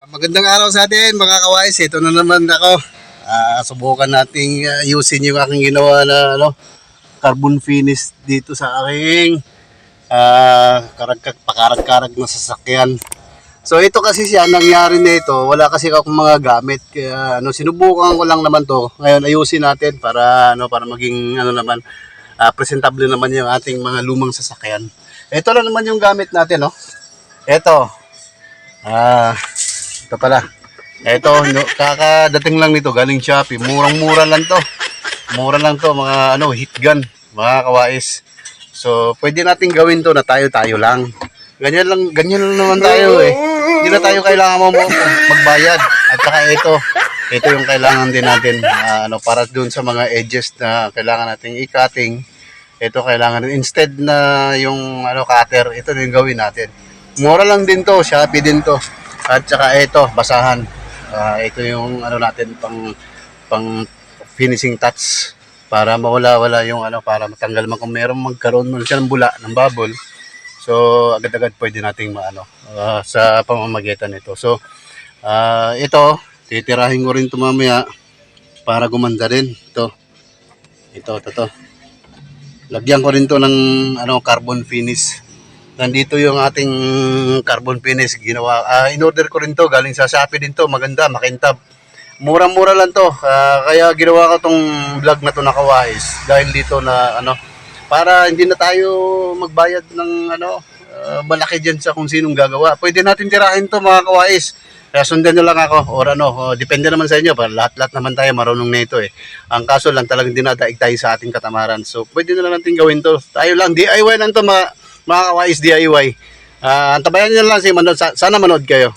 Magandang araw sa atin mga kawais. Ito na naman ako. Subukan nating ayusin yung aking ginawa na carbon finish dito sa aking pakarag-karag na sasakyan. So ito kasi siya, nangyari na ito. Wala kasi akong mga gamit. Kaya sinubukan ko lang naman to. Ngayon ayusin natin para para maging naman presentable naman yung ating mga lumang sasakyan. Ito na naman yung gamit natin, no. Ito. Ito pala. Ito, kakadating lang nito, galing Shopee. Murang-mura lang to. Mura lang to, mga heat gun, mga kawais. So, pwede natin gawin to na tayo-tayo lang. Ganyan lang naman tayo eh. Hindi na tayo kailangan mo magbayad. At saka ito yung kailangan din natin para dun sa mga edges na kailangan nating i-cutting. Ito kailangan instead na yung cutter, ito yung gawin natin. Mura lang din to, Shopee din to. At saka ito, basahan. Ito yung natin pang finishing touch para mawala-wala yung para matanggal man kung meron magkaroon man siya ng bula, ng bubble. So agad-agad pwede nating sa pamamagitan nito. So ito, titirahin ko rin ito mamaya para gumanda rin. Ito. Lagyan ko rin to ng carbon finish. Nandito yung ating carbon finish ginawa. In-order ko rin to, galing sa Shopee din to, maganda, makintab. Murang-mura lang to. Kaya ginawa ko tong vlog na to na kawais dahil dito na para hindi na tayo magbayad ng malaki diyan sa kung sinong gagawa. Pwede natin tirahin to mga kawais. Kaya sundan nyo lang ako or depende naman sa inyo. Lahat-lahat naman tayo marunong na ito eh. Ang kaso lang talagang dinadaig tayo sa ating katamaran. So pwede na lang natin gawin to. Tayo lang, DIY lang to mga kawais, DIY. Antabayan nyo lang si Manood. Sana manood kayo.